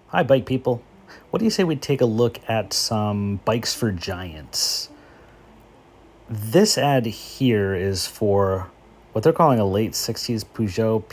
Hi, bike people. What do you say we take a look at some bikes for giants? This ad here is for what they're calling a late 60s Peugeot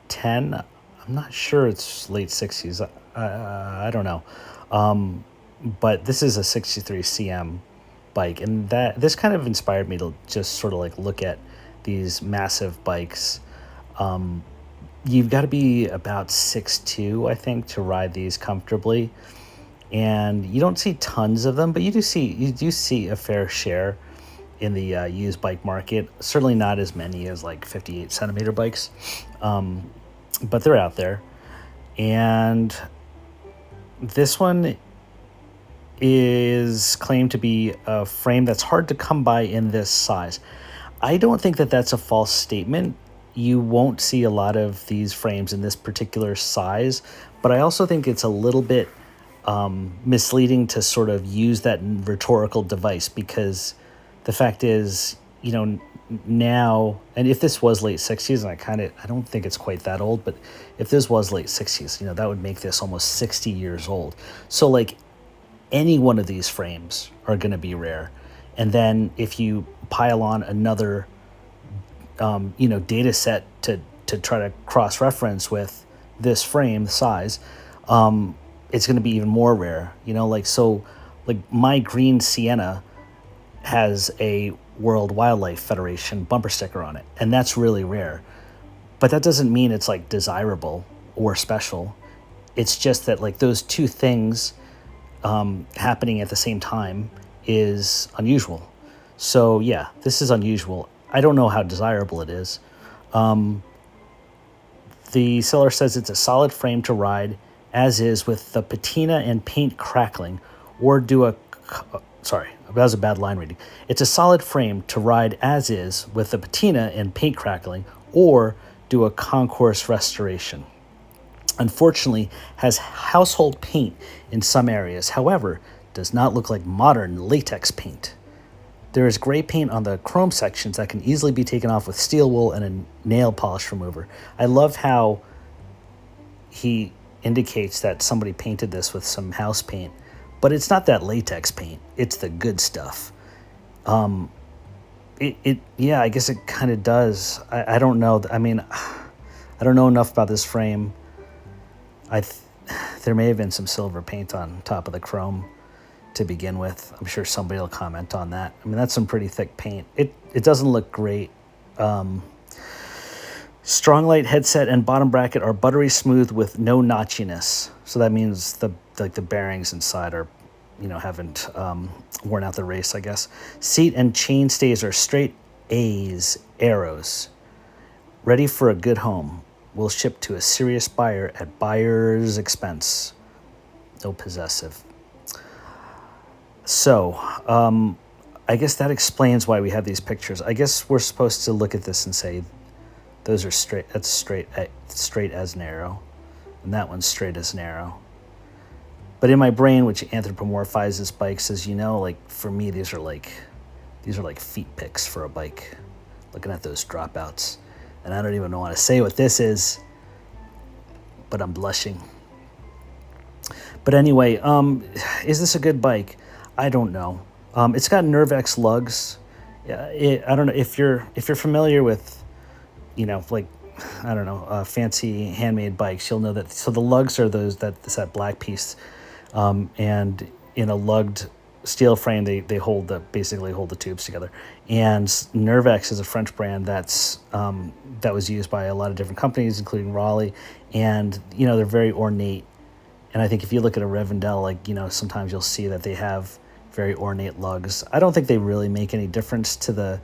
PX10. I'm not sure it's late 60s. I don't know. But this is a 63 CM bike, and that this kind of inspired me to just sort of like look at these massive bikes. You've got to be about 6'2", I think, to ride these comfortably. And you don't see tons of them, but you do see a fair share in the used bike market. Certainly not as many as like 58 centimeter bikes, but they're out there. And this one is claimed to be a frame that's hard to come by in this size. I don't think that that's a false statement. You won't see a lot of these frames in this particular size, but I also think it's a little bit misleading to sort of use that rhetorical device, because the fact is, now, and if this was late 60s, and I don't think it's quite that old, but if this was late 60s, that would make this almost 60 years old. So like any one of these frames are going to be rare. And then if you pile on another, data set to try to cross-reference with this frame size, it's going to be even more rare. Like my green Sienna has a World Wildlife Federation bumper sticker on it, and that's really rare. But that doesn't mean it's like desirable or special. It's just that like those two things happening at the same time is unusual. So yeah, this is unusual. I don't know how desirable it is. The seller says it's a solid frame to ride as is, with the patina and paint crackling, or do a... Sorry, that was a bad line reading. It's a solid frame to ride as is, with the patina and paint crackling, or do a concourse restoration. Unfortunately, has household paint in some areas. However, does not look like modern latex paint. There is gray paint on the chrome sections that can easily be taken off with steel wool and a nail polish remover. I love how he indicates that somebody painted this with some house paint, but it's not that latex paint. It's the good stuff. Yeah, I guess it kind of does. I don't know. I mean, I don't know enough about this frame. There may have been some silver paint on top of the chrome to begin with. I'm sure somebody will comment on that. I mean, that's some pretty thick paint. It doesn't look great. Strong-light headset and bottom bracket are buttery smooth with no notchiness. So that means the bearings inside are, haven't worn out the race, I guess. Seat and chain stays are straight A's, arrows. Ready for a good home. Will ship to a serious buyer at buyer's expense. No possessive. So, I guess that explains why we have these pictures. I guess we're supposed to look at this and say, those are straight. That's straight as an arrow, and that one's straight as an arrow. But in my brain, which anthropomorphizes bikes, as you know, like for me, these are like feet pics for a bike. Looking at those dropouts, and I don't even want to say what this is, but I'm blushing. But anyway, is this a good bike? I don't know. It's got Nerve X lugs. I don't know if you're familiar with, fancy handmade bikes. You'll know that. So the lugs are it's that black piece, and in a lugged steel frame, they basically hold the tubes together. And Nerve X is a French brand that was used by a lot of different companies, including Raleigh, and they're very ornate. And I think if you look at a Revendell, sometimes you'll see that they have very ornate lugs. I don't think they really make any difference to the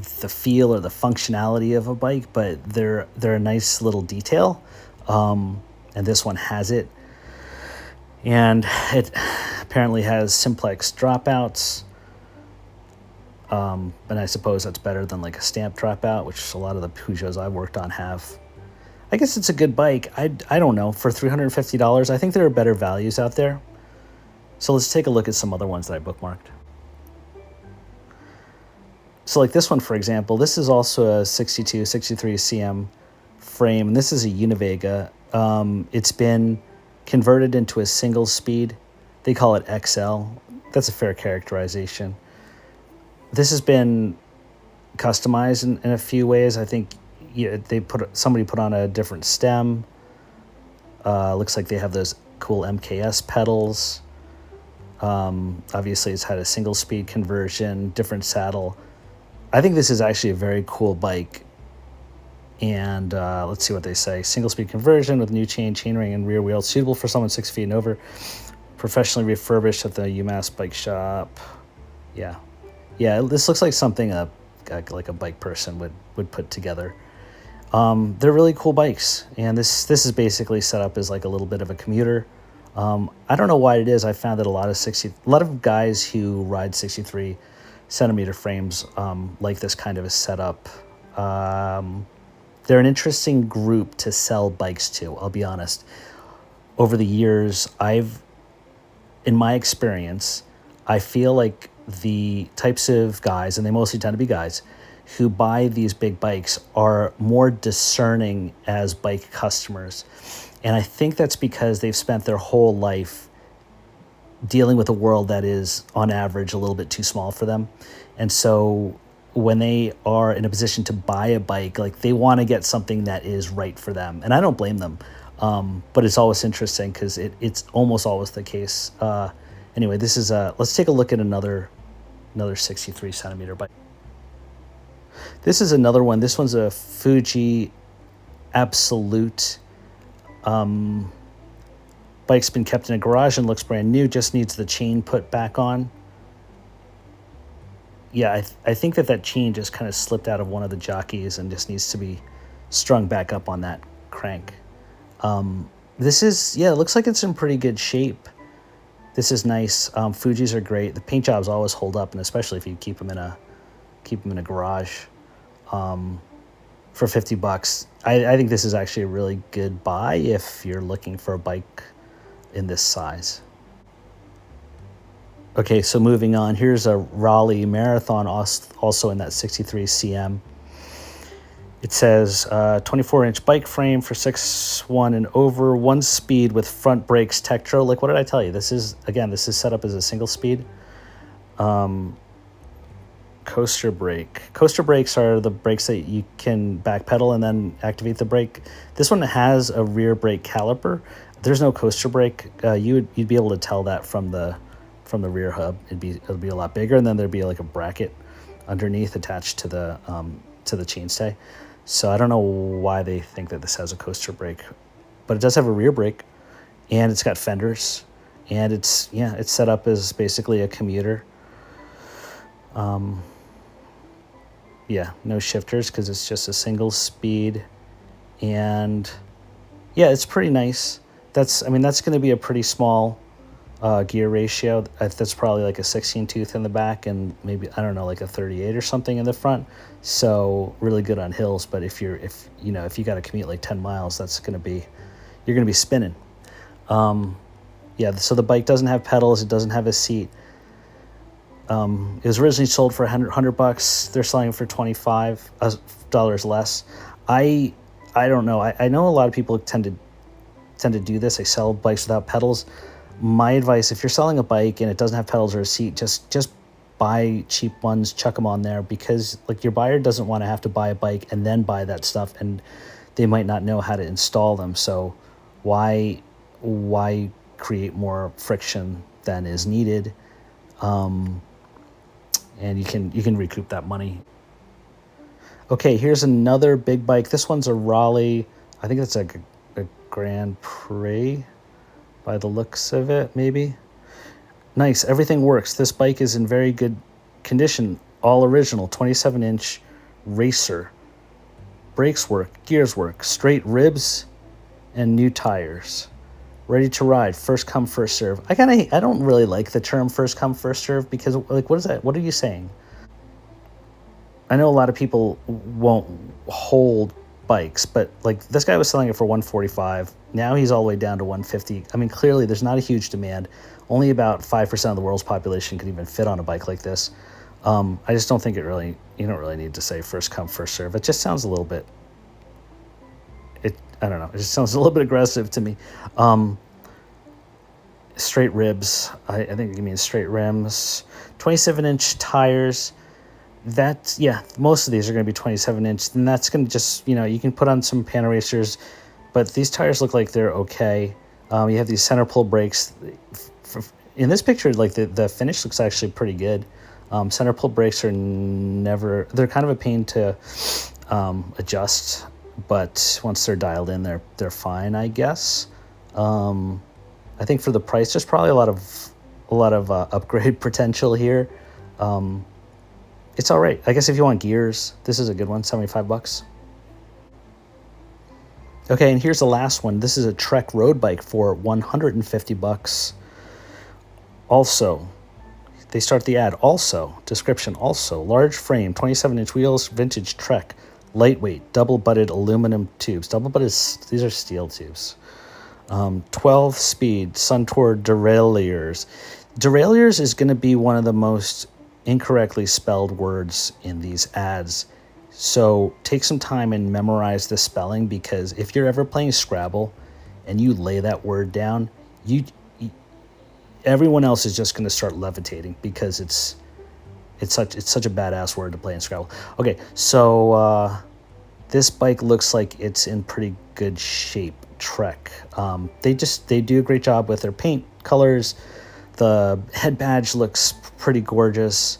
feel or the functionality of a bike, but they're a nice little detail. And this one has it. And it apparently has simplex dropouts. And I suppose that's better than like a stamp dropout, which a lot of the Peugeots I've worked on have. I guess it's a good bike. I don't know. For $350, I think there are better values out there. So let's take a look at some other ones that I bookmarked. So like this one, for example, this is also a 63 CM frame, and this is a Univa. It's been converted into a single speed. They call it XL. That's a fair characterization. This has been customized in a few ways. I think somebody put on a different stem. Looks like they have those cool MKS pedals. Obviously, it's had a single speed conversion, different saddle. I think this is actually a very cool bike. And let's see what they say. Single speed conversion with new chainring and rear wheels, suitable for someone 6 feet and over. Professionally refurbished at the UMass bike shop. Yeah. Yeah, this looks like something like a bike person would put together. They're really cool bikes, and this is basically set up as like a little bit of a commuter. I don't know why it is. I found that a lot of guys who ride 63 centimeter frames like this kind of a setup. They're an interesting group to sell bikes to, I'll be honest. Over the years, in my experience, I feel like the types of guys, and they mostly tend to be guys, who buy these big bikes are more discerning as bike customers. And I think that's because they've spent their whole life dealing with a world that is, on average, a little bit too small for them. And so when they are in a position to buy a bike, like they want to get something that is right for them. And I don't blame them. But it's always interesting because it's almost always the case. Anyway, this is let's take a look at another 63 centimeter bike. This is another one. This one's a Fuji Absolute. Bike's been kept in a garage and looks brand new. Just needs the chain put back on. Yeah, I think that chain just kind of slipped out of one of the jockeys and just needs to be strung back up on that crank. It looks like it's in pretty good shape. This is nice. Fujis are great. The paint jobs always hold up, and especially if you keep them in a garage. For $50, I think this is actually a really good buy if you're looking for a bike in this size. Okay, so moving on, here's a Raleigh Marathon, also in that 63 cm. It says 24-inch bike frame for 6'1" and over, 1 speed with front brakes Tektro. Like, what did I tell you? This is set up as a single speed. Coaster brake. Coaster brakes are the brakes that you can backpedal and then activate the brake. This one has a rear brake caliper. There's no coaster brake. You'd be able to tell that from the rear hub. It'll be a lot bigger, and then there'd be like a bracket underneath attached to the chainstay. So I don't know why they think that this has a coaster brake, but it does have a rear brake, and it's got fenders, and it's set up as basically a commuter. No shifters because it's just a single speed, and it's pretty nice. That's going to be a pretty small gear ratio. That's probably like a 16 tooth in the back and maybe, I don't know, like a 38 or something in the front. So really good on hills, but if you got to commute like 10 miles, you're going to be spinning. So the bike doesn't have pedals, it doesn't have a seat. It was originally sold for $100. They're selling it for $25 less. I don't know. I know a lot of people tend to do this. They sell bikes without pedals. My advice, if you're selling a bike and it doesn't have pedals or a seat, just buy cheap ones, chuck them on there, because like your buyer doesn't want to have to buy a bike and then buy that stuff, and they might not know how to install them. So why create more friction than is needed? And you can recoup that money. Okay, here's another big bike. This one's a Raleigh. I think that's a Grand Prix by the looks of it, maybe. Nice, everything works. This bike is in very good condition. All original, 27-inch racer. Brakes work, gears work, straight ribs, and new tires. Ready to ride, first come, first serve. I don't really like the term first come, first serve, because like, what is that? What are you saying? I know a lot of people won't hold bikes, but like this guy was selling it for $145. Now he's all the way down to $150. I mean, clearly there's not a huge demand. Only about 5% of the world's population can even fit on a bike like this. I just don't think you don't really need to say first come, first serve. It just sounds a little bit, I don't know. It just sounds a little bit aggressive to me. straight ribs. I think you mean straight rims. 27-inch tires. That's, yeah, most of these are going to be 27-inch. And that's going to just, you can put on some pan racers, but these tires look like they're okay. You have these center pull brakes. In this picture, like the finish looks actually pretty good. Center pull brakes are they're kind of a pain to adjust, but once they're dialed in, they're fine, I guess. I think for the price, there's probably a lot of upgrade potential here. It's all right. I guess if you want gears, this is a good one, $75. Okay, and here's the last one. This is a Trek road bike for $150. Also, they start the ad. Also, description. Also, large frame, 27-inch wheels, vintage Trek, lightweight, double-butted aluminum tubes. Double-butted. These are steel tubes. 12-speed Suntour derailleurs. Derailleurs is going to be one of the most incorrectly spelled words in these ads. So take some time and memorize the spelling, because if you're ever playing Scrabble and you lay that word down, everyone else is just going to start levitating, because it's such a badass word to play in Scrabble. Okay, so this bike looks like it's in pretty good shape. Trek. They do a great job with their paint colors. The head badge looks pretty gorgeous.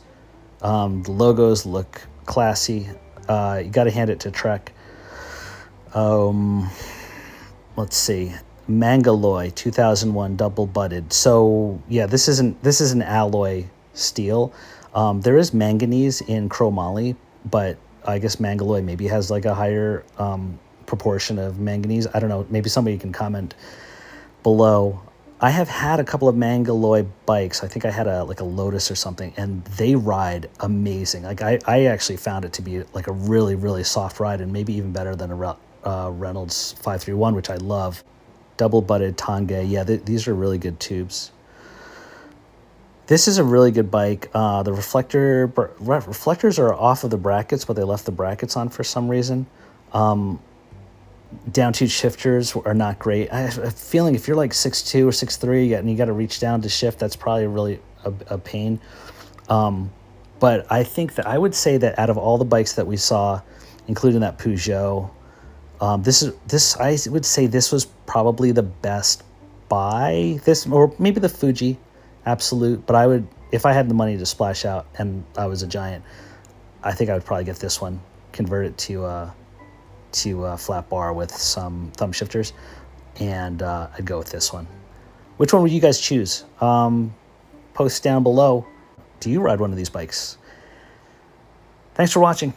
The logos look classy. You got to hand it to Trek. Let's see. Mangaloy 2001 double butted. So yeah, this is an alloy steel. There is manganese in chromoly, but I guess Mangaloy maybe has like a higher proportion of manganese. I don't know. Maybe somebody can comment below. I have had a couple of Mangaloy bikes. I think I had a Lotus or something, and they ride amazing. Like I actually found it to be like a really, really soft ride, and maybe even better than a Reynolds 531, which I love. Double butted Tangay. Yeah, these are really good tubes. This is a really good bike. The reflectors are off of the brackets, but they left the brackets on for some reason. Down tube shifters are not great. I have a feeling if you're like 6'2" or 6'3", and you got to reach down to shift, that's probably really a pain. But I think that I would say that out of all the bikes that we saw, including that Peugeot, this I would say this was probably the best buy. This, or maybe the Fuji Absolute, but I would, if I had the money to splash out and I was a giant, I think I would probably get this one, convert it to a flat bar with some thumb shifters, and I'd go with this one. Which one would you guys choose? Post down below. Do you ride one of these bikes? Thanks for watching.